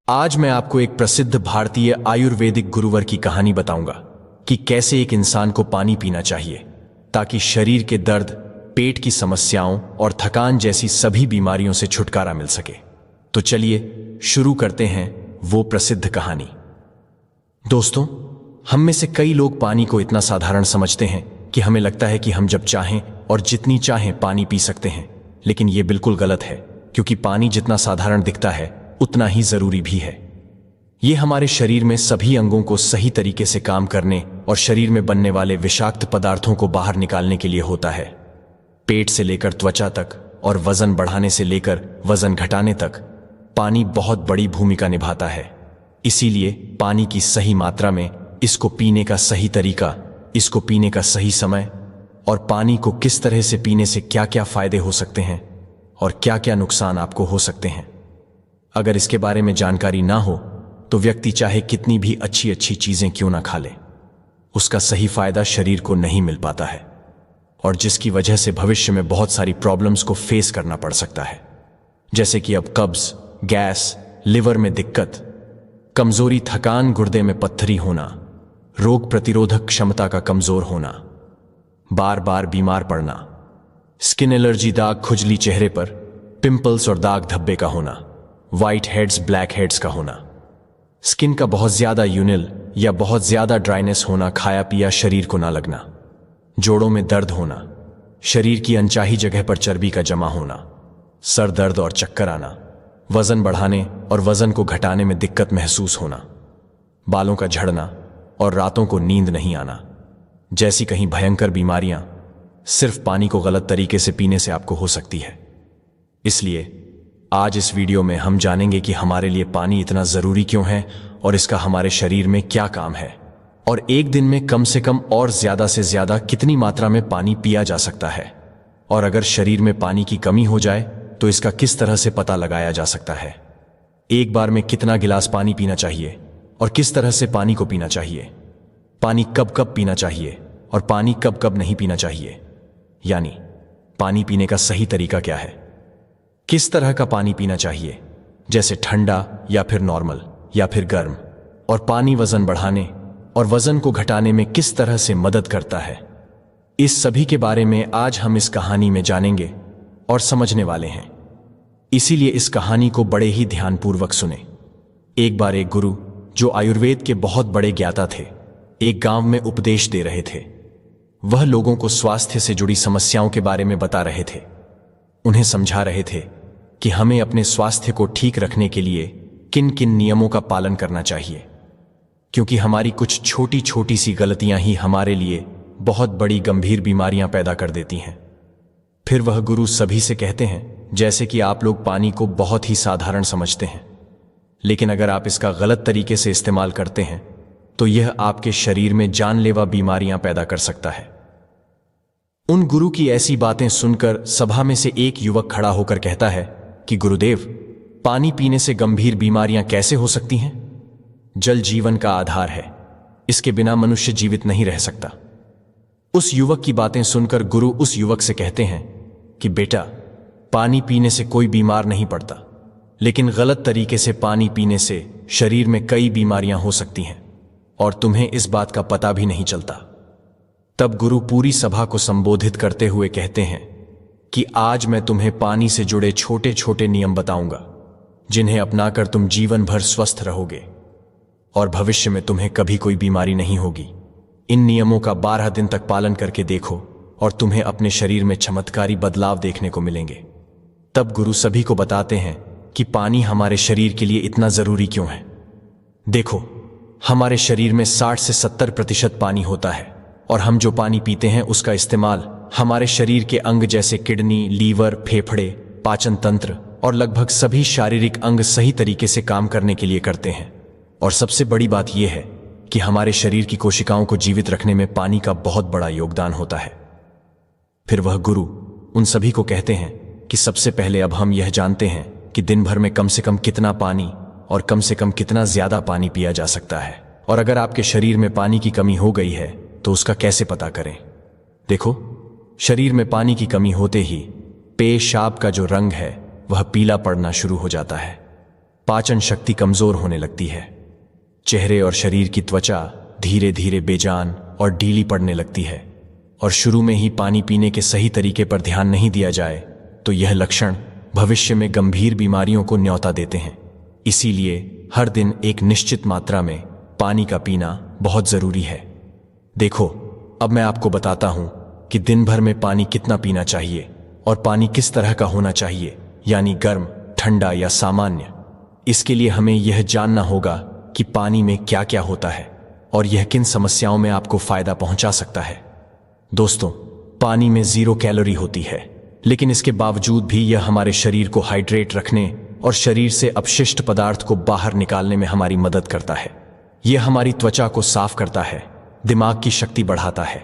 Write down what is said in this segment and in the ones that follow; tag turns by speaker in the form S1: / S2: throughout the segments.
S1: आज मैं आपको एक प्रसिद्ध भारतीय आयुर्वेदिक गुरुवर की कहानी बताऊंगा कि कैसे एक इंसान को पानी पीना चाहिए ताकि शरीर के दर्द, पेट की समस्याओं और थकान जैसी सभी बीमारियों से छुटकारा मिल सके। तो चलिए शुरू करते हैं वो प्रसिद्ध कहानी। दोस्तों, हम में से कई लोग पानी को इतना साधारण समझते हैं कि हमें लगता है कि हम जब चाहें और जितनी चाहें पानी पी सकते हैं, लेकिन ये बिल्कुल गलत है, क्योंकि पानी जितना साधारण दिखता है उतना ही जरूरी भी है। ये हमारे शरीर में सभी अंगों को सही तरीके से काम करने और शरीर में बनने वाले विषाक्त पदार्थों को बाहर निकालने के लिए होता है। पेट से लेकर त्वचा तक और वजन बढ़ाने से लेकर वजन घटाने तक पानी बहुत बड़ी भूमिका निभाता है। इसीलिए पानी की सही मात्रा में, इसको पीने का सही तरीका, इसको पीने का सही समय और पानी को किस तरह से पीने से क्या क्या फायदे हो सकते हैं और क्या क्या नुकसान आपको हो सकते हैं, अगर इसके बारे में जानकारी ना हो तो व्यक्ति चाहे कितनी भी अच्छी अच्छी चीजें क्यों ना खा ले, उसका सही फायदा शरीर को नहीं मिल पाता है और जिसकी वजह से भविष्य में बहुत सारी प्रॉब्लम्स को फेस करना पड़ सकता है, जैसे कि अब कब्ज, गैस, लिवर में दिक्कत, कमजोरी, थकान, गुर्दे में पत्थरी होना, रोग प्रतिरोधक क्षमता का कमजोर होना, बार बार बीमार पड़ना, स्किन एलर्जी, दाग, खुजली चेहरे पर, पिंपल्स और दाग धब्बे का होना, व्हाइट हेड्स, ब्लैक हेड्स का होना, स्किन का बहुत ज्यादा यूनिल या बहुत ज्यादा ड्राइनेस होना, खाया पिया शरीर को ना लगना, जोड़ों में दर्द होना, शरीर की अनचाही जगह पर चर्बी का जमा होना, सर दर्द और चक्कर आना, वजन बढ़ाने और वजन को घटाने में दिक्कत महसूस होना, बालों का झड़ना और रातों को नींद नहीं आना जैसी कहीं भयंकर बीमारियां सिर्फ पानी को गलत तरीके से पीने से आपको हो सकती है। इसलिए आज इस वीडियो में हम जानेंगे कि हमारे लिए पानी इतना जरूरी क्यों है और इसका हमारे शरीर में क्या काम है, और एक दिन में कम से कम और ज्यादा से ज्यादा कितनी मात्रा में पानी पिया जा सकता है, और अगर शरीर में पानी की कमी हो जाए तो इसका किस तरह से पता लगाया जा सकता है। एक बार में कितना गिलास पानी पीना चाहिए और किस तरह से पानी को पीना चाहिए, पानी कब कब पीना चाहिए और पानी कब कब नहीं पीना चाहिए, यानी पानी पीने का सही तरीका क्या है, किस तरह का पानी पीना चाहिए, जैसे ठंडा या फिर नॉर्मल या फिर गर्म, और पानी वजन बढ़ाने और वजन को घटाने में किस तरह से मदद करता है। इस सभी के बारे में आज हम इस कहानी में जानेंगे और समझने वाले हैं। इसीलिए इस कहानी को बड़े ही ध्यानपूर्वक सुने। एक बार एक गुरु, जो आयुर्वेद के बहुत बड़े ज्ञाता थे, एक गांव में उपदेश दे रहे थे। वह लोगों को स्वास्थ्य से जुड़ी समस्याओं के बारे में बता रहे थे। उन्हें समझा रहे थे कि हमें अपने स्वास्थ्य को ठीक रखने के लिए किन किन नियमों का पालन करना चाहिए, क्योंकि हमारी कुछ छोटी छोटी सी गलतियां ही हमारे लिए बहुत बड़ी गंभीर बीमारियां पैदा कर देती हैं। फिर वह गुरु सभी से कहते हैं, जैसे कि आप लोग पानी को बहुत ही साधारण समझते हैं, लेकिन अगर आप इसका गलत तरीके से इस्तेमाल करते हैं तो यह आपके शरीर में जानलेवा बीमारियां पैदा कर सकता है। उन गुरु की ऐसी बातें सुनकर सभा में से एक युवक खड़ा होकर कहता है कि गुरुदेव, पानी पीने से गंभीर बीमारियां कैसे हो सकती हैं? जल जीवन का आधार है, इसके बिना मनुष्य जीवित नहीं रह सकता। उस युवक की बातें सुनकर गुरु उस युवक से कहते हैं कि बेटा, पानी पीने से कोई बीमार नहीं पड़ता, लेकिन गलत तरीके से पानी पीने से शरीर में कई बीमारियां हो सकती हैं और तुम्हें इस बात का पता भी नहीं चलता। तब गुरु पूरी सभा को संबोधित करते हुए कहते हैं कि आज मैं तुम्हें पानी से जुड़े छोटे छोटे नियम बताऊंगा, जिन्हें अपनाकर तुम जीवन भर स्वस्थ रहोगे और भविष्य में तुम्हें कभी कोई बीमारी नहीं होगी। इन नियमों का 12 दिन तक पालन करके देखो और तुम्हें अपने शरीर में चमत्कारी बदलाव देखने को मिलेंगे। तब गुरु सभी को बताते हैं कि पानी हमारे शरीर के लिए इतना जरूरी क्यों है। देखो, हमारे शरीर में 60 से 70% पानी होता है और हम जो पानी पीते हैं उसका इस्तेमाल हमारे शरीर के अंग जैसे किडनी, लीवर, फेफड़े, पाचन तंत्र और लगभग सभी शारीरिक अंग सही तरीके से काम करने के लिए करते हैं। और सबसे बड़ी बात यह है कि हमारे शरीर की कोशिकाओं को जीवित रखने में पानी का बहुत बड़ा योगदान होता है। फिर वह गुरु उन सभी को कहते हैं कि सबसे पहले अब हम यह जानते हैं कि दिन भर में कम से कम कितना पानी और कम से कम कितना ज्यादा पानी पिया जा सकता है, और अगर आपके शरीर में पानी की कमी हो गई है तो उसका कैसे पता करें। देखो, शरीर में पानी की कमी होते ही पेशाब का जो रंग है वह पीला पड़ना शुरू हो जाता है। पाचन शक्ति कमजोर होने लगती है। चेहरे और शरीर की त्वचा धीरे धीरे बेजान और ढीली पड़ने लगती है। और शुरू में ही पानी पीने के सही तरीके पर ध्यान नहीं दिया जाए तो यह लक्षण भविष्य में गंभीर बीमारियों को न्योता देते हैं। इसीलिए हर दिन एक निश्चित मात्रा में पानी का पीना बहुत जरूरी है। देखो, अब मैं आपको बताता हूं कि दिन भर में पानी कितना पीना चाहिए और पानी किस तरह का होना चाहिए, यानी गर्म, ठंडा या सामान्य। इसके लिए हमें यह जानना होगा कि पानी में क्या क्या होता है और यह किन समस्याओं में आपको फायदा पहुंचा सकता है। दोस्तों, पानी में 0 कैलोरी होती है, लेकिन इसके बावजूद भी यह हमारे शरीर को हाइड्रेट रखने और शरीर से अपशिष्ट पदार्थ को बाहर निकालने में हमारी मदद करता है। यह हमारी त्वचा को साफ करता है, दिमाग की शक्ति बढ़ाता है,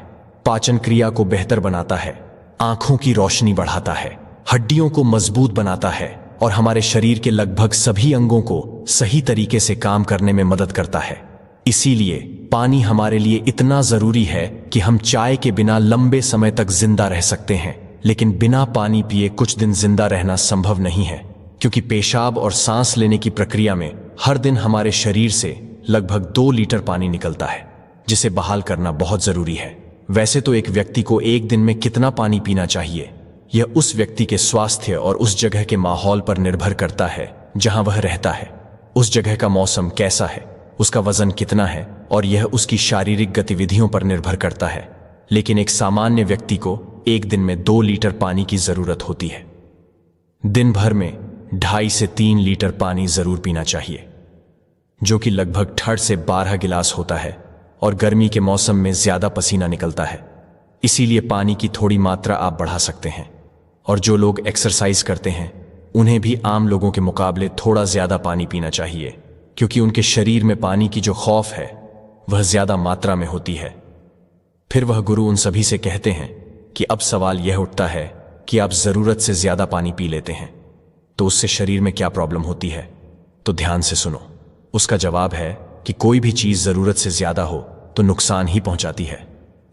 S1: पाचन क्रिया को बेहतर बनाता है, आंखों की रोशनी बढ़ाता है, हड्डियों को मजबूत बनाता है और हमारे शरीर के लगभग सभी अंगों को सही तरीके से काम करने में मदद करता है। इसीलिए पानी हमारे लिए इतना जरूरी है कि हम चाय के बिना लंबे समय तक जिंदा रह सकते हैं, लेकिन बिना पानी पिए कुछ दिन जिंदा रहना संभव नहीं है, क्योंकि पेशाब और सांस लेने की प्रक्रिया में हर दिन हमारे शरीर से लगभग 2 लीटर पानी निकलता है, जिसे बहाल करना बहुत जरूरी है। वैसे तो एक व्यक्ति को एक दिन में कितना पानी पीना चाहिए, यह उस व्यक्ति के स्वास्थ्य और उस जगह के माहौल पर निर्भर करता है जहां वह रहता है। उस जगह का मौसम कैसा है, उसका वजन कितना है और यह उसकी शारीरिक गतिविधियों पर निर्भर करता है। लेकिन एक सामान्य व्यक्ति को एक दिन में 2 लीटर पानी की जरूरत होती है। दिन भर में 2.5 से 3 लीटर पानी जरूर पीना चाहिए, जो कि लगभग 8 से 12 गिलास होता है। और गर्मी के मौसम में ज्यादा पसीना निकलता है, इसीलिए पानी की थोड़ी मात्रा आप बढ़ा सकते हैं। और जो लोग एक्सरसाइज करते हैं उन्हें भी आम लोगों के मुकाबले थोड़ा ज्यादा पानी पीना चाहिए, क्योंकि उनके शरीर में पानी की जो खौफ है वह ज्यादा मात्रा में होती है। फिर वह गुरु उन सभी से कहते हैं कि अब सवाल यह उठता है कि आप जरूरत से ज्यादा पानी पी लेते हैं तो उससे शरीर में क्या प्रॉब्लम होती है। तो ध्यान से सुनो। उसका जवाब है कि कोई भी चीज जरूरत से ज्यादा हो तो नुकसान ही पहुंचाती है।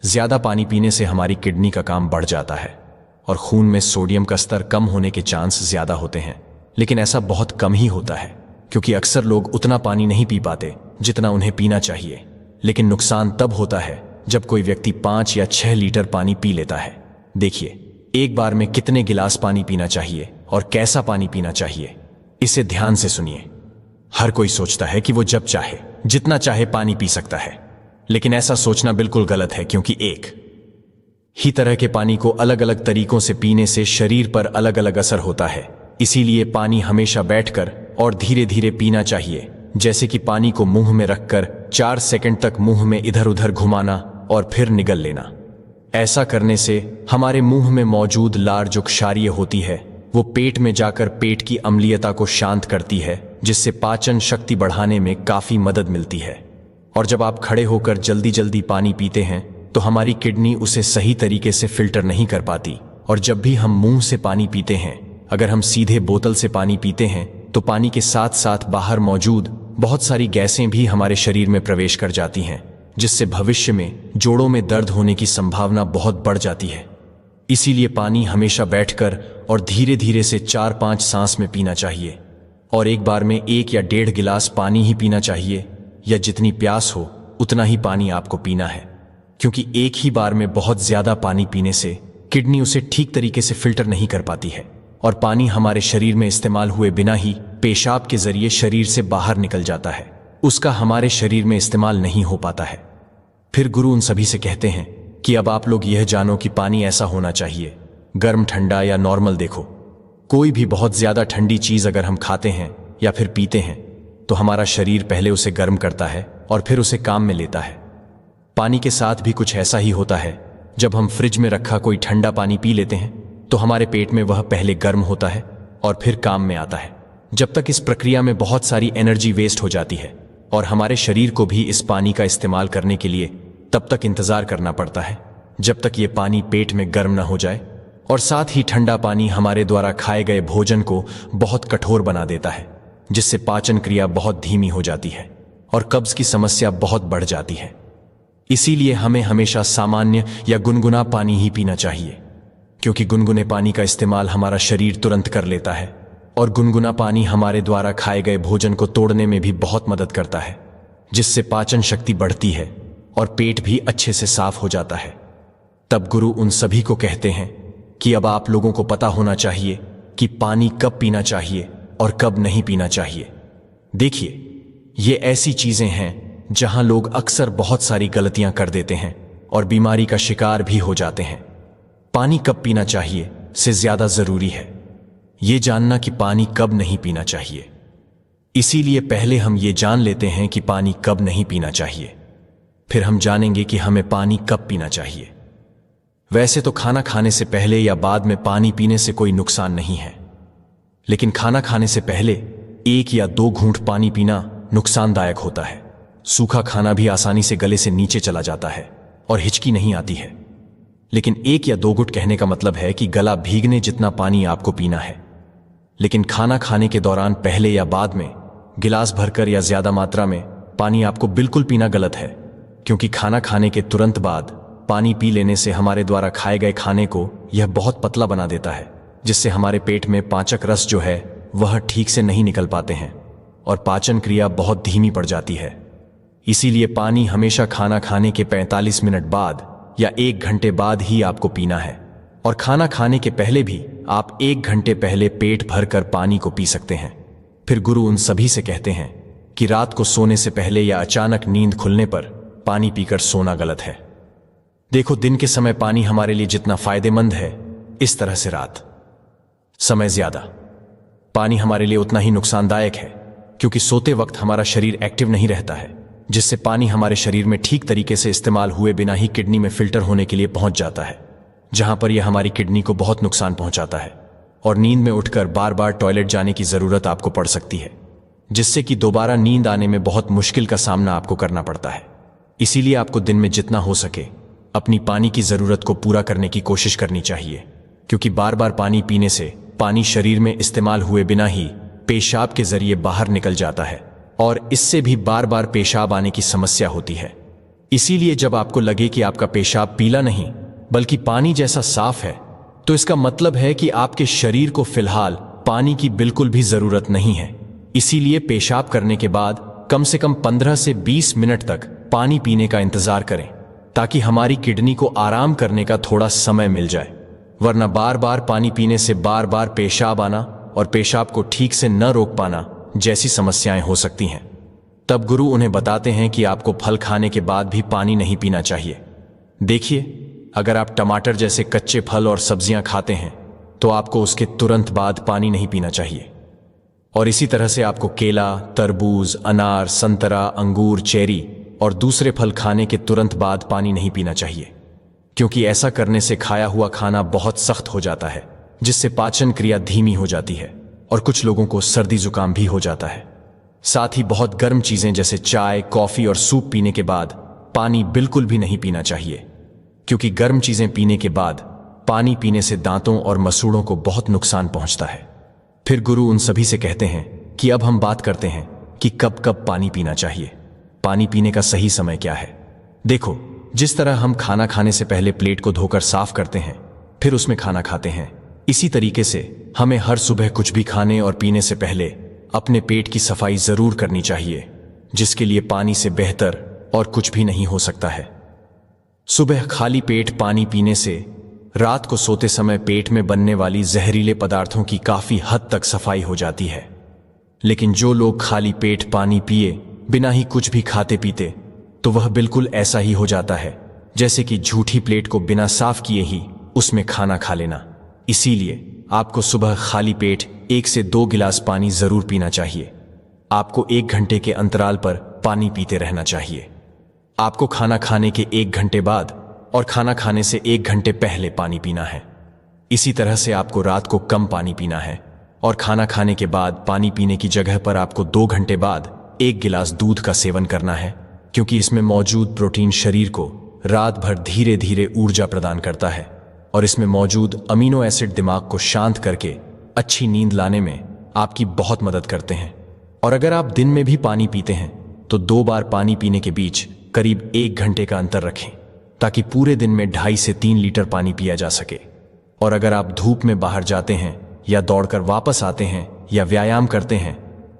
S1: ज्यादा पानी पीने से हमारी किडनी का काम बढ़ जाता है और खून में सोडियम का स्तर कम होने के चांस ज्यादा होते हैं। लेकिन ऐसा बहुत कम ही होता है, क्योंकि अक्सर लोग उतना पानी नहीं पी पाते जितना उन्हें पीना चाहिए। लेकिन नुकसान तब होता है जब कोई व्यक्ति 5 या 6 लीटर पानी पी लेता है। देखिए, एक बार में कितने गिलास पानी पीना चाहिए और कैसा पानी पीना चाहिए, इसे ध्यान से सुनिए। हर कोई सोचता है कि वो जब चाहे जितना चाहे पानी पी सकता है, लेकिन ऐसा सोचना बिल्कुल गलत है, क्योंकि एक ही तरह के पानी को अलग अलग तरीकों से पीने से शरीर पर अलग अलग असर होता है। इसीलिए पानी हमेशा बैठकर और धीरे धीरे पीना चाहिए, जैसे कि पानी को मुंह में रखकर 4 सेकंड तक मुंह में इधर उधर घुमाना और फिर निगल लेना। ऐसा करने से हमारे मुंह में मौजूद लार जो क्षारीय होती है वो पेट में जाकर पेट की अम्लीयता को शांत करती है, जिससे पाचन शक्ति बढ़ाने में काफी मदद मिलती है। और जब आप खड़े होकर जल्दी जल्दी पानी पीते हैं तो हमारी किडनी उसे सही तरीके से फिल्टर नहीं कर पाती। और जब भी हम मुंह से पानी पीते हैं, अगर हम सीधे बोतल से पानी पीते हैं तो पानी के साथ साथ बाहर मौजूद बहुत सारी गैसें भी हमारे शरीर में प्रवेश कर जाती हैं, जिससे भविष्य में जोड़ों में दर्द होने की संभावना बहुत बढ़ जाती है। इसीलिए पानी हमेशा बैठकर और धीरे धीरे से 4-5 सांस में पीना चाहिए। और एक बार में 1 या 1.5 गिलास पानी ही पीना चाहिए, या जितनी प्यास हो उतना ही पानी आपको पीना है, क्योंकि एक ही बार में बहुत ज्यादा पानी पीने से किडनी उसे ठीक तरीके से फिल्टर नहीं कर पाती है और पानी हमारे शरीर में इस्तेमाल हुए बिना ही पेशाब के जरिए शरीर से बाहर निकल जाता है, उसका हमारे शरीर में इस्तेमाल नहीं हो पाता है। फिर गुरु उन सभी से कहते हैं कि अब आप लोग यह जानो कि पानी ऐसा होना चाहिए, गर्म, ठंडा या नॉर्मल। देखो, कोई भी बहुत ज्यादा ठंडी चीज अगर हम खाते हैं या फिर पीते हैं तो हमारा शरीर पहले उसे गर्म करता है और फिर उसे काम में लेता है। पानी के साथ भी कुछ ऐसा ही होता है। जब हम फ्रिज में रखा कोई ठंडा पानी पी लेते हैं तो हमारे पेट में वह पहले गर्म होता है और फिर काम में आता है। जब तक इस प्रक्रिया में बहुत सारी एनर्जी वेस्ट हो जाती है और हमारे शरीर को भी इस पानी का इस्तेमाल करने के लिए तब तक इंतजार करना पड़ता है जब तक ये पानी पेट में गर्म ना हो जाए। और साथ ही ठंडा पानी हमारे द्वारा खाए गए भोजन को बहुत कठोर बना देता है, जिससे पाचन क्रिया बहुत धीमी हो जाती है और कब्ज की समस्या बहुत बढ़ जाती है। इसीलिए हमें हमेशा सामान्य या गुनगुना पानी ही पीना चाहिए, क्योंकि गुनगुने पानी का इस्तेमाल हमारा शरीर तुरंत कर लेता है और गुनगुना पानी हमारे द्वारा खाए गए भोजन को तोड़ने में भी बहुत मदद करता है, जिससे पाचन शक्ति बढ़ती है और पेट भी अच्छे से साफ हो जाता है। तब गुरु उन सभी को कहते हैं कि अब आप लोगों को पता होना चाहिए कि पानी कब पीना चाहिए और कब नहीं पीना चाहिए। देखिए, ये ऐसी चीजें हैं जहां लोग अक्सर बहुत सारी गलतियां कर देते हैं और बीमारी का शिकार भी हो जाते हैं। पानी कब पीना चाहिए से ज्यादा जरूरी है ये जानना कि पानी कब नहीं पीना चाहिए। इसीलिए पहले हम ये जान लेते हैं कि पानी कब नहीं पीना चाहिए, फिर हम जानेंगे कि हमें पानी कब पीना चाहिए। वैसे तो खाना खाने से पहले या बाद में पानी पीने से कोई नुकसान नहीं है, लेकिन खाना खाने से पहले 1 या 2 घूंट पानी पीना नुकसानदायक होता है। सूखा खाना भी आसानी से गले से नीचे चला जाता है और हिचकी नहीं आती है, लेकिन 1 या 2 घूंट कहने का मतलब है कि गला भीगने जितना पानी आपको पीना है। लेकिन खाना खाने के दौरान पहले या बाद में गिलास भरकर या ज्यादा मात्रा में पानी आपको बिल्कुल पीना गलत है, क्योंकि खाना खाने के तुरंत बाद पानी पी लेने से हमारे द्वारा खाए गए खाने को यह बहुत पतला बना देता है, जिससे हमारे पेट में पाचक रस जो है वह ठीक से नहीं निकल पाते हैं और पाचन क्रिया बहुत धीमी पड़ जाती है। इसीलिए पानी हमेशा खाना खाने के 45 मिनट बाद या 1 घंटे बाद ही आपको पीना है, और खाना खाने के पहले भी आप 1 घंटे पहले पेट भरकर पानी को पी सकते हैं। फिर गुरु उन सभी से कहते हैं कि रात को सोने से पहले या अचानक नींद खुलने पर पानी पीकर सोना गलत है। देखो, दिन के समय पानी हमारे लिए जितना फायदेमंद है, इस तरह से रात समय ज्यादा पानी हमारे लिए उतना ही नुकसानदायक है, क्योंकि सोते वक्त हमारा शरीर एक्टिव नहीं रहता है, जिससे पानी हमारे शरीर में ठीक तरीके से इस्तेमाल हुए बिना ही किडनी में फिल्टर होने के लिए पहुंच जाता है, जहां पर यह हमारी किडनी को बहुत नुकसान पहुंचाता है और नींद में उठकर बार बार टॉयलेट जाने की जरूरत आपको पड़ सकती है, जिससे कि दोबारा नींद आने में बहुत मुश्किल का सामना आपको करना पड़ता है। इसीलिए आपको दिन में जितना हो सके अपनी पानी की जरूरत को पूरा करने की कोशिश करनी चाहिए, क्योंकि बार बार पानी पीने से पानी शरीर में इस्तेमाल हुए बिना ही पेशाब के जरिए बाहर निकल जाता है और इससे भी बार बार पेशाब आने की समस्या होती है। इसीलिए जब आपको लगे कि आपका पेशाब पीला नहीं बल्कि पानी जैसा साफ है, तो इसका मतलब है कि आपके शरीर को फिलहाल पानी की बिल्कुल भी जरूरत नहीं है। इसीलिए पेशाब करने के बाद कम से कम 15 से 20 मिनट तक पानी पीने का इंतजार करें, ताकि हमारी किडनी को आराम करने का थोड़ा समय मिल जाए। वरना बार बार पानी पीने से बार बार पेशाब आना और पेशाब को ठीक से न रोक पाना जैसी समस्याएं हो सकती हैं। तब गुरु उन्हें बताते हैं कि आपको फल खाने के बाद भी पानी नहीं पीना चाहिए। देखिए, अगर आप टमाटर जैसे कच्चे फल और सब्जियां खाते हैं तो आपको उसके तुरंत बाद पानी नहीं पीना चाहिए, और इसी तरह से आपको केला, तरबूज, अनार, संतरा, अंगूर, चेरी और दूसरे फल खाने के तुरंत बाद पानी नहीं पीना चाहिए, क्योंकि ऐसा करने से खाया हुआ खाना बहुत सख्त हो जाता है, जिससे पाचन क्रिया धीमी हो जाती है और कुछ लोगों को सर्दी जुकाम भी हो जाता है। साथ ही बहुत गर्म चीजें जैसे चाय, कॉफी और सूप पीने के बाद पानी बिल्कुल भी नहीं पीना चाहिए, क्योंकि गर्म चीजें पीने के बाद पानी पीने से दांतों और मसूड़ों को बहुत नुकसान पहुंचता है। फिर गुरु उन सभी से कहते हैं कि अब हम बात करते हैं कि कब कब पानी पीना चाहिए। पानी पीने का सही समय क्या है? देखो, जिस तरह हम खाना खाने से पहले प्लेट को धोकर साफ करते हैं फिर उसमें खाना खाते हैं, इसी तरीके से हमें हर सुबह कुछ भी खाने और पीने से पहले अपने पेट की सफाई जरूर करनी चाहिए, जिसके लिए पानी से बेहतर और कुछ भी नहीं हो सकता है। सुबह खाली पेट पानी पीने से रात को सोते समय पेट में बनने वाली जहरीले पदार्थों की काफी हद तक सफाई हो जाती है। लेकिन जो लोग खाली पेट पानी पिए बिना ही कुछ भी खाते पीते, तो वह बिल्कुल ऐसा ही हो जाता है जैसे कि झूठी प्लेट को बिना साफ किए ही उसमें खाना खा लेना। इसीलिए आपको सुबह खाली पेट 1 से 2 गिलास पानी जरूर पीना चाहिए। आपको 1 घंटे के अंतराल पर पानी पीते रहना चाहिए। आपको खाना खाने के 1 घंटे बाद और खाना खाने से 1 घंटे पहले पानी पीना है। इसी तरह से आपको रात को कम पानी पीना है और खाना खाने के बाद पानी पीने की जगह पर आपको 2 घंटे बाद 1 गिलास दूध का सेवन करना है, क्योंकि इसमें मौजूद प्रोटीन शरीर को रात भर धीरे धीरे ऊर्जा प्रदान करता है और इसमें मौजूद अमीनो एसिड दिमाग को शांत करके अच्छी नींद लाने में आपकी बहुत मदद करते हैं। और अगर आप दिन में भी पानी पीते हैं तो 2 बार पानी पीने के बीच करीब 1 घंटे का अंतर रखें, ताकि पूरे दिन में 2.5 से 3 लीटर पानी पिया जा सके। और अगर आप धूप में बाहर जाते हैं या दौड़कर वापस आते हैं या व्यायाम करते हैं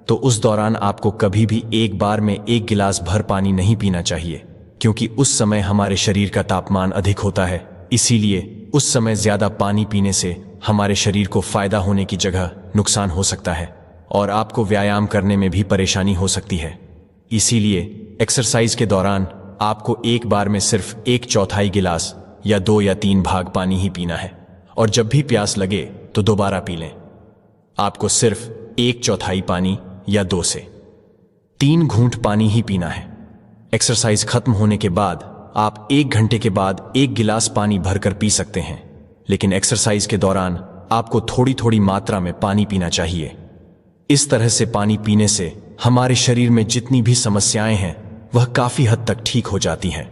S1: तो उस दौरान आपको कभी भी एक बार में 1 गिलास भर पानी नहीं पीना चाहिए, क्योंकि उस समय हमारे शरीर का तापमान अधिक होता है। इसीलिए उस समय ज्यादा पानी पीने से हमारे शरीर को फायदा होने की जगह नुकसान हो सकता है और आपको व्यायाम करने में भी परेशानी हो सकती है। इसीलिए एक्सरसाइज के दौरान आपको एक बार में सिर्फ 1/4 गिलास या 2 या 3 भाग पानी ही पीना है, और जब भी प्यास लगे तो दोबारा पी लें। आपको सिर्फ 1/4 पानी या 2 से 3 घूंट पानी ही पीना है। एक्सरसाइज खत्म होने के बाद आप 1 घंटे के बाद 1 गिलास पानी भरकर पी सकते हैं, लेकिन एक्सरसाइज के दौरान आपको थोड़ी थोड़ी मात्रा में पानी पीना चाहिए। इस तरह से पानी पीने से हमारे शरीर में जितनी भी समस्याएं हैं वह काफी हद तक ठीक हो जाती हैं,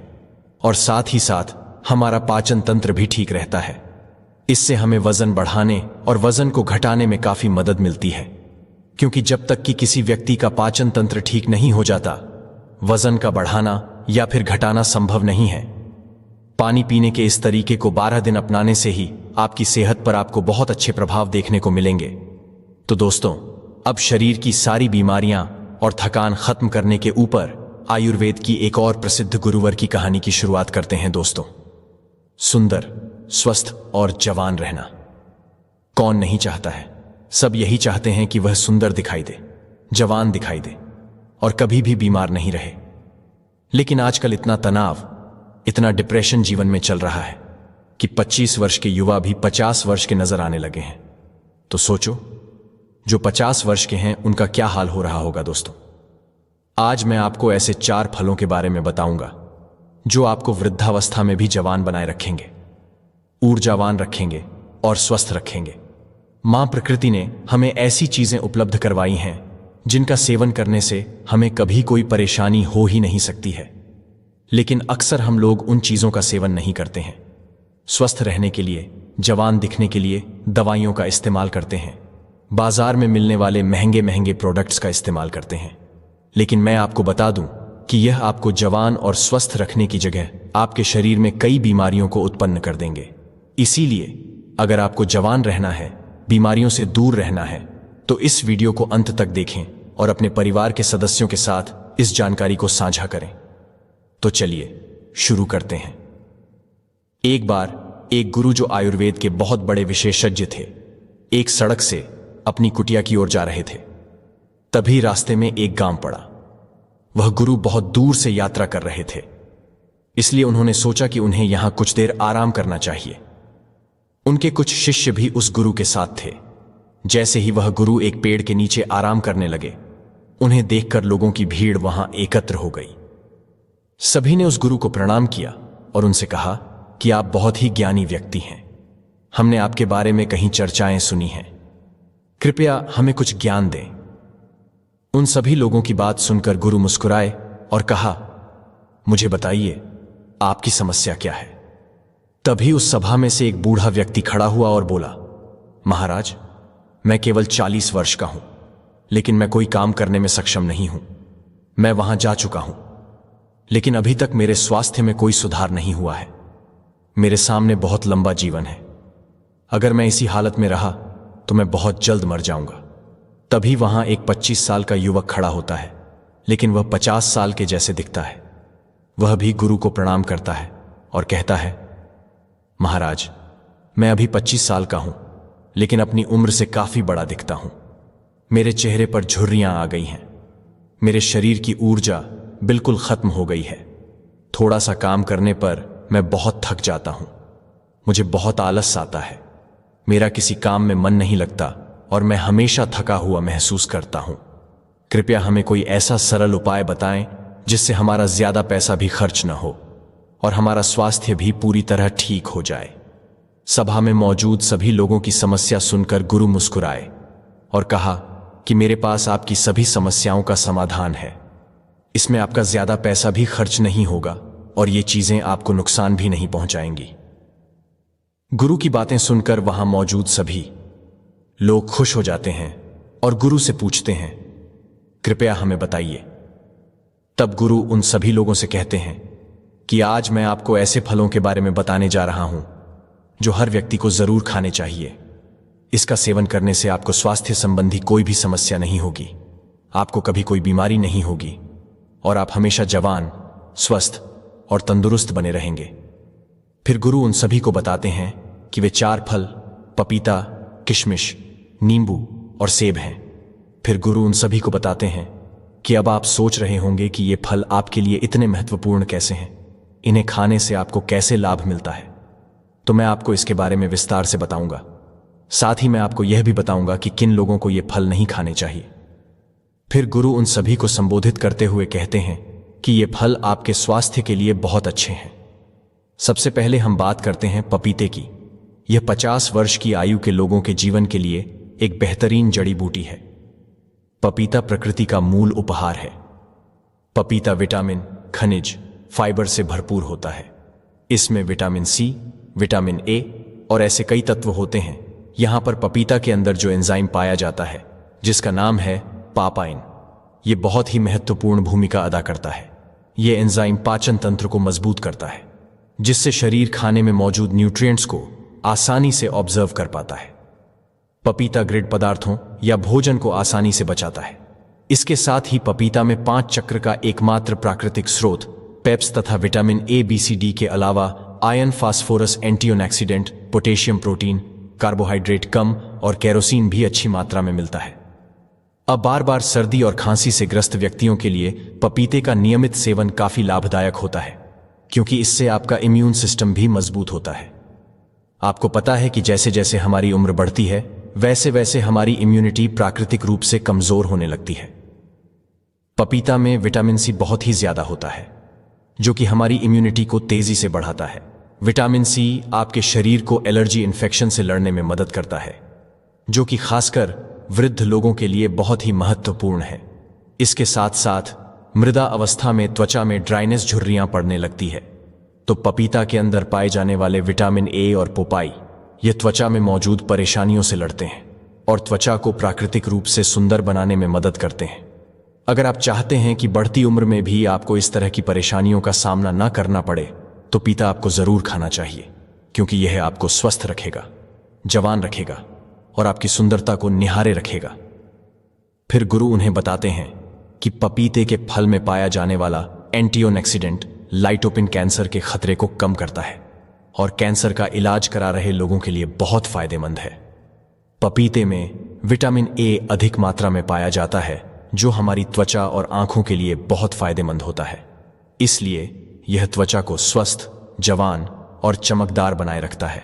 S1: और साथ ही साथ हमारा पाचन तंत्र भी ठीक रहता है। इससे हमें वजन बढ़ाने और वजन को घटाने में काफी मदद मिलती है, क्योंकि जब तक कि किसी व्यक्ति का पाचन तंत्र ठीक नहीं हो जाता, वजन का बढ़ाना या फिर घटाना संभव नहीं है। पानी पीने के इस तरीके को 12 दिन अपनाने से ही आपकी सेहत पर आपको बहुत अच्छे प्रभाव देखने को मिलेंगे। तो दोस्तों, अब शरीर की सारी बीमारियां और थकान खत्म करने के ऊपर आयुर्वेद की एक और प्रसिद्ध गुरुवर की कहानी की शुरुआत करते हैं। दोस्तों, सुंदर, स्वस्थ और जवान रहना कौन नहीं चाहता है। सब यही चाहते हैं कि वह सुंदर दिखाई दे, जवान दिखाई दे और कभी भी बीमार नहीं रहे। लेकिन आजकल इतना तनाव, इतना डिप्रेशन जीवन में चल रहा है कि 25 वर्ष के युवा भी 50 वर्ष के नजर आने लगे हैं। तो सोचो, जो 50 वर्ष के हैं उनका क्या हाल हो रहा होगा। दोस्तों, आज मैं आपको ऐसे 4 फलों के बारे में बताऊंगा जो आपको वृद्धावस्था में भी जवान बनाए रखेंगे, ऊर्जावान रखेंगे और स्वस्थ रखेंगे। मां प्रकृति ने हमें ऐसी चीजें उपलब्ध करवाई हैं जिनका सेवन करने से हमें कभी कोई परेशानी हो ही नहीं सकती है, लेकिन अक्सर हम लोग उन चीजों का सेवन नहीं करते हैं। स्वस्थ रहने के लिए, जवान दिखने के लिए दवाइयों का इस्तेमाल करते हैं, बाजार में मिलने वाले महंगे महंगे प्रोडक्ट्स का इस्तेमाल करते हैं। लेकिन मैं आपको बता दूं कि यह आपको जवान और स्वस्थ रखने की जगह आपके शरीर में कई बीमारियों को उत्पन्न कर देंगे। इसीलिए अगर आपको जवान रहना है, बीमारियों से दूर रहना है, तो इस वीडियो को अंत तक देखें और अपने परिवार के सदस्यों के साथ इस जानकारी को साझा करें। तो चलिए शुरू करते हैं। एक बार एक गुरु जो आयुर्वेद के बहुत बड़े विशेषज्ञ थे, एक सड़क से अपनी कुटिया की ओर जा रहे थे। तभी रास्ते में एक गांव पड़ा। वह गुरु बहुत दूर से यात्रा कर रहे थे, इसलिए उन्होंने सोचा कि उन्हें यहां कुछ देर आराम करना चाहिए। उनके कुछ शिष्य भी उस गुरु के साथ थे। जैसे ही वह गुरु एक पेड़ के नीचे आराम करने लगे, उन्हें देखकर लोगों की भीड़ वहां एकत्र हो गई। सभी ने उस गुरु को प्रणाम किया और उनसे कहा कि आप बहुत ही ज्ञानी व्यक्ति हैं। हमने आपके बारे में कहीं चर्चाएं सुनी हैं, कृपया हमें कुछ ज्ञान दें। उन सभी लोगों की बात सुनकर गुरु मुस्कुराए और कहा, मुझे बताइए आपकी समस्या क्या है। तभी उस सभा में से एक बूढ़ा व्यक्ति खड़ा हुआ और बोला, महाराज, मैं केवल 40 वर्ष का हूं, लेकिन मैं कोई काम करने में सक्षम नहीं हूं। मैं वहां जा चुका हूं, लेकिन अभी तक मेरे स्वास्थ्य में कोई सुधार नहीं हुआ है। मेरे सामने बहुत लंबा जीवन है। अगर मैं इसी हालत में रहा तो मैं बहुत जल्द मर जाऊंगा। तभी वहां एक 25 साल का युवक खड़ा होता है, लेकिन वह 50 साल के जैसे दिखता है। वह भी गुरु को प्रणाम करता है और कहता है, महाराज, मैं अभी 25 साल का हूं, लेकिन अपनी उम्र से काफी बड़ा दिखता हूं। मेरे चेहरे पर झुर्रियां आ गई हैं। मेरे शरीर की ऊर्जा बिल्कुल खत्म हो गई है। थोड़ा सा काम करने पर मैं बहुत थक जाता हूं। मुझे बहुत आलस आता है। मेरा किसी काम में मन नहीं लगता और मैं हमेशा थका हुआ महसूस करता हूं। कृपया हमें कोई ऐसा सरल उपाय बताएं जिससे हमारा ज्यादा पैसा भी खर्च न हो और हमारा स्वास्थ्य भी पूरी तरह ठीक हो जाए। सभा में मौजूद सभी लोगों की समस्या सुनकर गुरु मुस्कुराए और कहा कि मेरे पास आपकी सभी समस्याओं का समाधान है। इसमें आपका ज्यादा पैसा भी खर्च नहीं होगा और ये चीजें आपको नुकसान भी नहीं पहुंचाएंगी। गुरु की बातें सुनकर वहां मौजूद सभी लोग खुश हो जाते हैं और गुरु से पूछते हैं, कृपया हमें बताइए। तब गुरु उन सभी लोगों से कहते हैं कि आज मैं आपको ऐसे फलों के बारे में बताने जा रहा हूं जो हर व्यक्ति को जरूर खाने चाहिए। इसका सेवन करने से आपको स्वास्थ्य संबंधी कोई भी समस्या नहीं होगी, आपको कभी कोई बीमारी नहीं होगी और आप हमेशा जवान, स्वस्थ और तंदुरुस्त बने रहेंगे। फिर गुरु उन सभी को बताते हैं कि वे 4 फल पपीता, किशमिश, नींबू और सेब हैं। फिर गुरु उन सभी को बताते हैं कि अब आप सोच रहे होंगे कि ये फल आपके लिए इतने महत्वपूर्ण कैसे हैं, इन्हें खाने से आपको कैसे लाभ मिलता है। तो मैं आपको इसके बारे में विस्तार से बताऊंगा। साथ ही मैं आपको यह भी बताऊंगा कि किन लोगों को ये फल नहीं खाने चाहिए। फिर गुरु उन सभी को संबोधित करते हुए कहते हैं कि ये फल आपके स्वास्थ्य के लिए बहुत अच्छे हैं। सबसे पहले हम बात करते हैं पपीते की। यह 50 वर्ष की आयु के लोगों के जीवन के लिए एक बेहतरीन जड़ी बूटी है। पपीता प्रकृति का मूल उपहार है। पपीता विटामिन, खनिज, फाइबर से भरपूर होता है। इसमें विटामिन सी, विटामिन ए और ऐसे कई तत्व होते हैं। यहां पर पपीता के अंदर जो एंजाइम पाया जाता है, जिसका नाम है पापाइन, ये बहुत ही महत्वपूर्ण भूमिका अदा करता है। ये एंजाइम पाचन तंत्र को मजबूत करता है, जिससे शरीर खाने में मौजूद न्यूट्रिएंट्स को आसानी से ऑब्जर्व कर पाता है। पपीता ग्रिड पदार्थों या भोजन को आसानी से बचाता है। इसके साथ ही पपीता में 5 चक्र का एकमात्र प्राकृतिक स्रोत पेप्स तथा vitamin A, B, C, D के अलावा iron, phosphorus, antioxidant, potassium, protein, carbohydrate कम और केरोसिन भी अच्छी मात्रा में मिलता है। अब बार बार सर्दी और खांसी से ग्रस्त व्यक्तियों के लिए पपीते का नियमित सेवन काफी लाभदायक होता है, क्योंकि इससे आपका इम्यून सिस्टम भी मजबूत होता है। आपको पता है कि जैसे जैसे हमारी उम्र बढ़ती है, वैसे वैसे हमारी इम्यूनिटी प्राकृतिक रूप से कमजोर होने लगती है। पपीता में विटामिन सी बहुत ही ज्यादा होता है, जो कि हमारी इम्यूनिटी को तेजी से बढ़ाता है। विटामिन सी आपके शरीर को एलर्जी इन्फेक्शन से लड़ने में मदद करता है, जो कि खासकर वृद्ध लोगों के लिए बहुत ही महत्वपूर्ण है। इसके साथ साथ मृदा अवस्था में त्वचा में ड्राइनेस, झुर्रियां पड़ने लगती है, तो पपीता के अंदर पाए जाने वाले विटामिन ए और पोपाई ये त्वचा में मौजूद परेशानियों से लड़ते हैं और त्वचा को प्राकृतिक रूप से सुंदर बनाने में मदद करते हैं। अगर आप चाहते हैं कि बढ़ती उम्र में भी आपको इस तरह की परेशानियों का सामना न करना पड़े, तो पपीता आपको जरूर खाना चाहिए, क्योंकि यह आपको स्वस्थ रखेगा, जवान रखेगा और आपकी सुंदरता को निहारे रखेगा। फिर गुरु उन्हें बताते हैं कि पपीते के फल में पाया जाने वाला एंटीऑक्सीडेंट लाइटोपिन कैंसर के खतरे को कम करता है और कैंसर का इलाज करा रहे लोगों के लिए बहुत फायदेमंद है। पपीते में विटामिन ए अधिक मात्रा में पाया जाता है, जो हमारी त्वचा और आंखों के लिए बहुत फायदेमंद होता है। इसलिए यह त्वचा को स्वस्थ, जवान और चमकदार बनाए रखता है।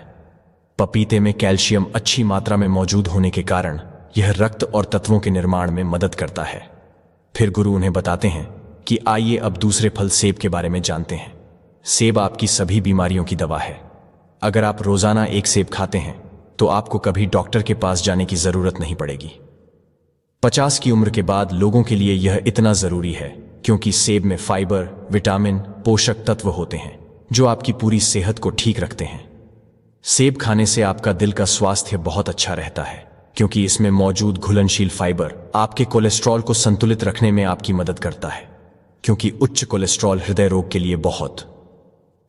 S1: पपीते में कैल्शियम अच्छी मात्रा में मौजूद होने के कारण यह रक्त और तत्वों के निर्माण में मदद करता है। फिर गुरु उन्हें बताते हैं कि आइए अब दूसरे फल सेब के बारे में जानते हैं। सेब आपकी सभी बीमारियों की दवा है। अगर आप रोजाना एक सेब खाते हैं तो आपको कभी डॉक्टर के पास जाने की जरूरत नहीं पड़ेगी। 50 की उम्र के बाद लोगों के लिए यह इतना जरूरी है, क्योंकि सेब में फाइबर, विटामिन, पोषक तत्व होते हैं जो आपकी पूरी सेहत को ठीक रखते हैं। सेब खाने से आपका दिल का स्वास्थ्य बहुत अच्छा रहता है, क्योंकि इसमें मौजूद घुलनशील फाइबर आपके कोलेस्ट्रॉल को संतुलित रखने में आपकी मदद करता है, क्योंकि उच्च कोलेस्ट्रॉल हृदय रोग के लिए बहुत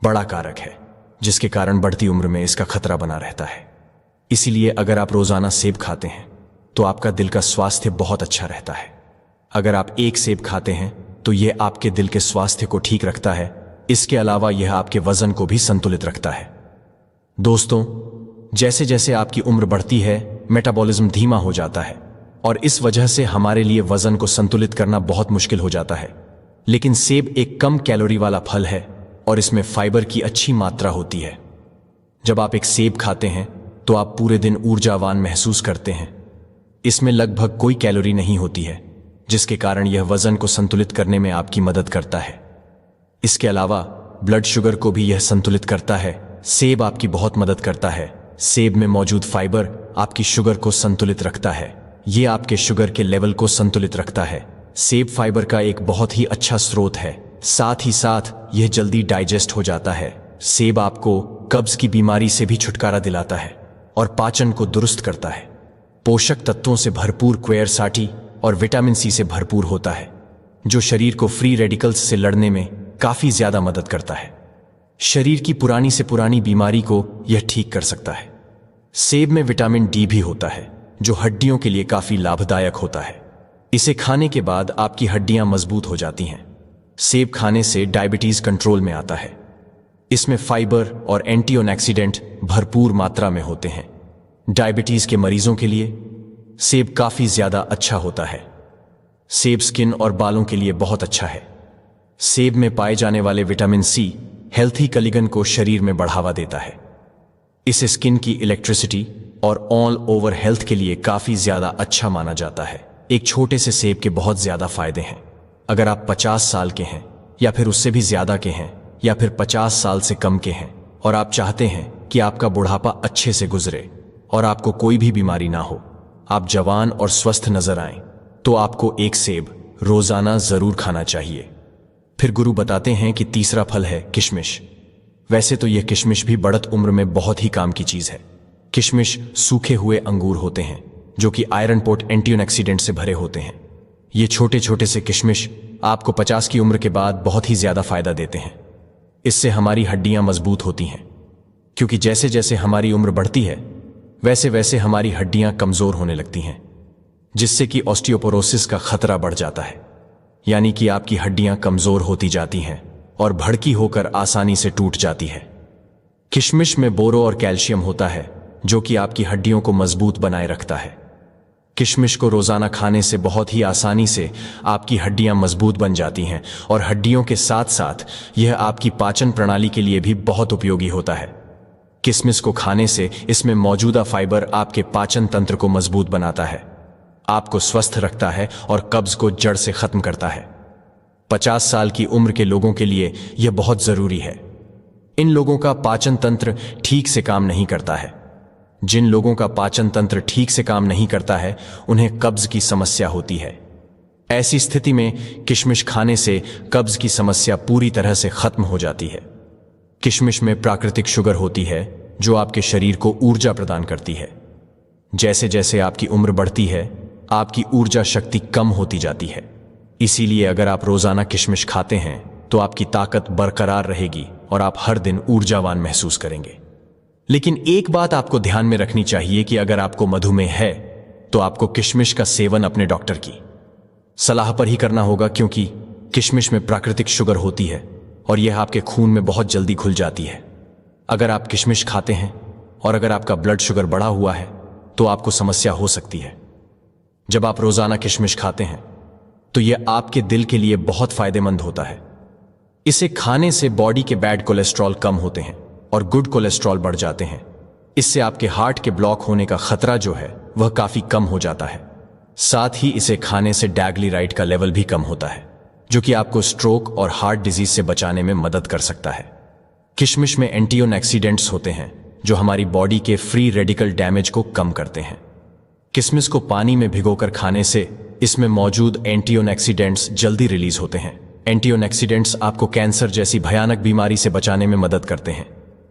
S1: बड़ा कारक है, जिसके कारण बढ़ती उम्र में इसका खतरा बना रहता है। इसीलिए अगर आप रोजाना सेब खाते हैं तो आपका दिल का स्वास्थ्य बहुत अच्छा रहता है। अगर आप एक सेब खाते हैं तो यह आपके दिल के स्वास्थ्य को ठीक रखता है। इसके अलावा यह आपके वजन को भी संतुलित रखता है। दोस्तों, जैसे जैसे आपकी उम्र बढ़ती है, मेटाबॉलिज्म धीमा हो जाता है और इस वजह से हमारे लिए वजन को संतुलित करना बहुत मुश्किल हो जाता है। लेकिन सेब एक कम कैलोरी वाला फल है और इसमें फाइबर की अच्छी मात्रा होती है। जब आप एक सेब खाते हैं तो आप पूरे दिन ऊर्जावान महसूस करते हैं। इसमें लगभग कोई कैलोरी नहीं होती है, जिसके कारण यह वजन को संतुलित करने में आपकी मदद करता है। इसके अलावा ब्लड शुगर को भी यह संतुलित करता है। सेब आपकी बहुत मदद करता है। सेब में मौजूद फाइबर आपकी शुगर को संतुलित रखता है। यह आपके शुगर के लेवल को संतुलित रखता है। सेब फाइबर का एक बहुत ही अच्छा स्रोत है। साथ ही साथ यह जल्दी डाइजेस्ट हो जाता है। सेब आपको कब्ज की बीमारी से भी छुटकारा दिलाता है और पाचन को दुरुस्त करता है। पोषक तत्वों से भरपूर क्वेरसाटी और विटामिन सी से भरपूर होता है, जो शरीर को फ्री रेडिकल्स से लड़ने में काफी ज्यादा मदद करता है। शरीर की पुरानी से पुरानी बीमारी को यह ठीक कर सकता है। सेब में विटामिन डी भी होता है जो हड्डियों के लिए काफी लाभदायक होता है। इसे खाने के बाद आपकी हड्डियां मजबूत हो जाती हैं। सेब खाने से डायबिटीज कंट्रोल में आता है। इसमें फाइबर और एंटीऑक्सीडेंट भरपूर मात्रा में होते हैं। डायबिटीज के मरीजों के लिए सेब काफी ज्यादा अच्छा होता है। सेब स्किन और बालों के लिए बहुत अच्छा है। सेब में पाए जाने वाले विटामिन सी हेल्थी कलिगन को शरीर में बढ़ावा देता है। इसे स्किन की इलेक्ट्रिसिटी और ऑल ओवर हेल्थ के लिए काफी ज्यादा अच्छा माना जाता है। एक छोटे से सेब के बहुत ज्यादा फायदे हैं। अगर आप 50 साल के हैं या फिर उससे भी ज्यादा के हैं या फिर 50 साल से कम के हैं और आप चाहते हैं कि आपका बुढ़ापा अच्छे से गुजरे और आपको कोई भी बीमारी ना हो, आप जवान और स्वस्थ नजर आएं, तो आपको एक सेब रोजाना जरूर खाना चाहिए। फिर गुरु बताते हैं कि तीसरा फल है किशमिश। वैसे तो यह किशमिश भी बढ़त उम्र में बहुत ही काम की चीज है। किशमिश सूखे हुए अंगूर होते हैं जो कि आयरन पोर्ट एंटीऑक्सीडेंट से भरे होते हैं। ये छोटे छोटे से किशमिश आपको 50 की उम्र के बाद बहुत ही ज्यादा फायदा देते हैं। इससे हमारी हड्डियां मजबूत होती हैं, क्योंकि जैसे जैसे हमारी उम्र बढ़ती है वैसे वैसे हमारी हड्डियां कमजोर होने लगती हैं, जिससे कि ऑस्टियोपोरोसिस का खतरा बढ़ जाता है। यानी कि आपकी हड्डियां कमजोर होती जाती हैं और भड़की होकर आसानी से टूट जाती है। किशमिश में बोरो और कैल्शियम होता है जो कि आपकी हड्डियों को मजबूत बनाए रखता है। किशमिश को रोजाना खाने से बहुत ही आसानी से आपकी हड्डियां मजबूत बन जाती हैं और हड्डियों के साथ साथ यह आपकी पाचन प्रणाली के लिए भी बहुत उपयोगी होता है। किशमिश को खाने से इसमें मौजूदा फाइबर आपके पाचन तंत्र को मजबूत बनाता है, आपको स्वस्थ रखता है और कब्ज को जड़ से खत्म करता है। 50 साल की उम्र के लोगों के लिए यह बहुत जरूरी है। इन लोगों का पाचन तंत्र ठीक से काम नहीं करता है। जिन लोगों का पाचन तंत्र ठीक से काम नहीं करता है उन्हें कब्ज की समस्या होती है। ऐसी स्थिति में किशमिश खाने से कब्ज की समस्या पूरी तरह से खत्म हो जाती है। किशमिश में प्राकृतिक शुगर होती है जो आपके शरीर को ऊर्जा प्रदान करती है। जैसे जैसे आपकी उम्र बढ़ती है आपकी ऊर्जा शक्ति कम होती जाती है। इसीलिए अगर आप रोजाना किशमिश खाते हैं तो आपकी ताकत बरकरार रहेगी और आप हर दिन ऊर्जावान महसूस करेंगे। लेकिन एक बात आपको ध्यान में रखनी चाहिए कि अगर आपको मधुमेह है तो आपको किशमिश का सेवन अपने डॉक्टर की सलाह पर ही करना होगा, क्योंकि किशमिश में प्राकृतिक शुगर होती है और यह आपके खून में बहुत जल्दी घुल जाती है। अगर आप किशमिश खाते हैं और अगर आपका ब्लड शुगर बढ़ा हुआ है तो आपको समस्या हो सकती है। जब आप रोजाना किशमिश खाते हैं तो यह आपके दिल के लिए बहुत फायदेमंद होता है। इसे खाने से बॉडी के बैड कोलेस्ट्रॉल कम होते हैं और गुड कोलेस्ट्रॉल बढ़ जाते हैं। इससे आपके हार्ट के ब्लॉक होने का खतरा जो है वह काफी कम हो जाता है। साथ ही इसे खाने से डाइग्लिसराइड का लेवल भी कम होता है जो कि आपको स्ट्रोक और हार्ट डिजीज से बचाने में मदद कर सकता है। किशमिश में एंटीऑक्सीडेंट्स होते हैं जो हमारी बॉडी के फ्री रेडिकल डैमेज को कम करते हैं। किशमिश को पानी में भिगोकर खाने से इसमें मौजूद एंटीऑक्सीडेंट्स जल्दी रिलीज होते हैं। एंटीऑक्सीडेंट्स आपको कैंसर जैसी भयानक बीमारी से बचाने में मदद करते हैं।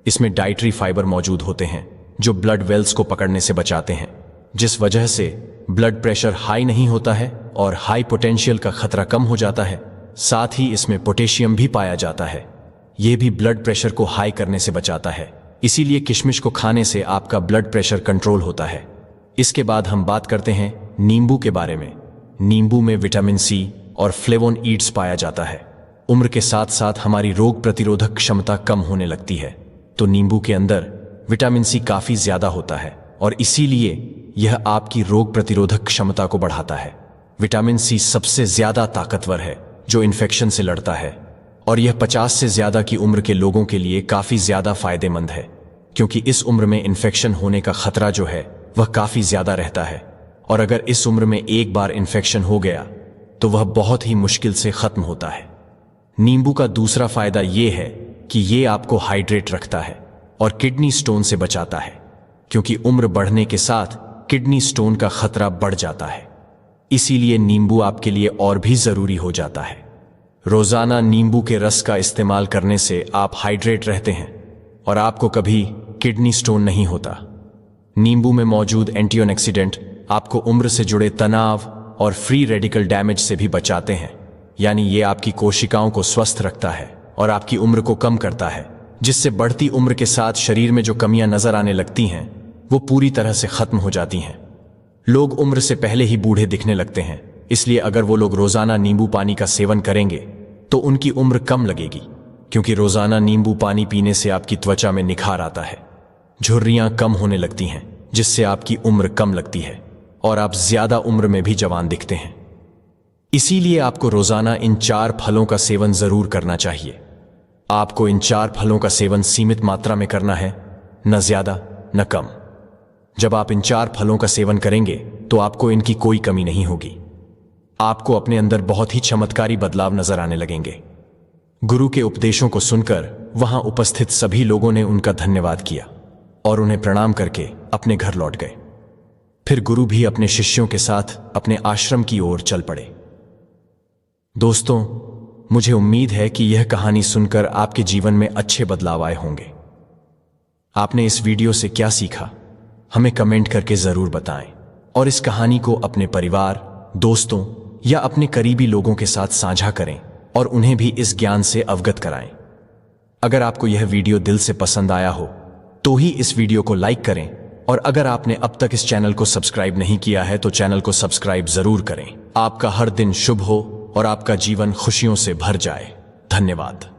S1: इसमें डाइटरी फाइबर मौजूद होते हैं जो ब्लड वेल्स को पकड़ने से बचाते हैं, जिस वजह से ब्लड प्रेशर हाई नहीं होता है और हाई पोटेंशियल का खतरा कम हो जाता है। साथ ही इसमें पोटेशियम भी पाया जाता है, यह भी ब्लड प्रेशर को हाई करने से बचाता है। इसीलिए किशमिश को खाने से आपका ब्लड प्रेशर कंट्रोल होता है। इसके बाद हम बात करते हैं नींबू के बारे में। नींबू में विटामिन सी और फ्लेवोनॉइड्स पाया जाता है। उम्र के साथ साथ हमारी रोग प्रतिरोधक क्षमता कम होने लगती है, तो नींबू के अंदर विटामिन सी काफी ज्यादा होता है और इसीलिए यह आपकी रोग प्रतिरोधक क्षमता को बढ़ाता है। विटामिन सी सबसे ज्यादा ताकतवर है जो इन्फेक्शन से लड़ता है और यह 50 से ज्यादा की उम्र के लोगों के लिए काफी ज्यादा फायदेमंद है, क्योंकि इस उम्र में इन्फेक्शन होने का खतरा जो है वह काफी ज्यादा रहता है और अगर इस उम्र में एक बार इन्फेक्शन हो गया तो वह बहुत ही मुश्किल से खत्म होता है। नींबू का दूसरा फायदा यह है कि यह आपको हाइड्रेट रखता है और किडनी स्टोन से बचाता है, क्योंकि उम्र बढ़ने के साथ किडनी स्टोन का खतरा बढ़ जाता है। इसीलिए नींबू आपके लिए और भी जरूरी हो जाता है। रोजाना नींबू के रस का इस्तेमाल करने से आप हाइड्रेट रहते हैं और आपको कभी किडनी स्टोन नहीं होता। नींबू में मौजूद एंटीऑक्सीडेंट आपको उम्र से जुड़े तनाव और फ्री रेडिकल डैमेज से भी बचाते हैं, यानी ये आपकी कोशिकाओं को स्वस्थ रखता है और आपकी उम्र को कम करता है, जिससे बढ़ती उम्र के साथ शरीर में जो कमियां नजर आने लगती हैं वो पूरी तरह से खत्म हो जाती हैं। लोग उम्र से पहले ही बूढ़े दिखने लगते हैं, इसलिए अगर वो लोग रोजाना नींबू पानी का सेवन करेंगे तो उनकी उम्र कम लगेगी, क्योंकि रोजाना नींबू पानी पीने से आपकी त्वचा में निखार आता है, झुर्रियां कम होने लगती हैं, जिससे आपकी उम्र कम लगती है और आप ज्यादा उम्र में भी जवान दिखते हैं। इसीलिए आपको रोजाना इन 4 फलों का सेवन जरूर करना चाहिए। आपको इन 4 फलों का सेवन सीमित मात्रा में करना है, न ज्यादा न कम। जब आप इन 4 फलों का सेवन करेंगे तो आपको इनकी कोई कमी नहीं होगी। आपको अपने अंदर बहुत ही चमत्कारी बदलाव नजर आने लगेंगे। गुरु के उपदेशों को सुनकर वहां उपस्थित सभी लोगों ने उनका धन्यवाद किया और उन्हें प्रणाम करके अपने घर लौट गए। फिर गुरु भी अपने शिष्यों के साथ अपने आश्रम की ओर चल पड़े। दोस्तों, मुझे उम्मीद है कि यह कहानी सुनकर आपके जीवन में अच्छे बदलाव आए होंगे। आपने इस वीडियो से क्या सीखा, हमें कमेंट करके जरूर बताएं और इस कहानी को अपने परिवार, दोस्तों या अपने करीबी लोगों के साथ साझा करें और उन्हें भी इस ज्ञान से अवगत कराएं। अगर आपको यह वीडियो दिल से पसंद आया हो तो ही इस वीडियो को लाइक करें, और अगर आपने अब तक इस चैनल को सब्सक्राइब नहीं किया है तो चैनल को सब्सक्राइब जरूर करें। आपका हर दिन शुभ हो और आपका जीवन खुशियों से भर जाए। धन्यवाद।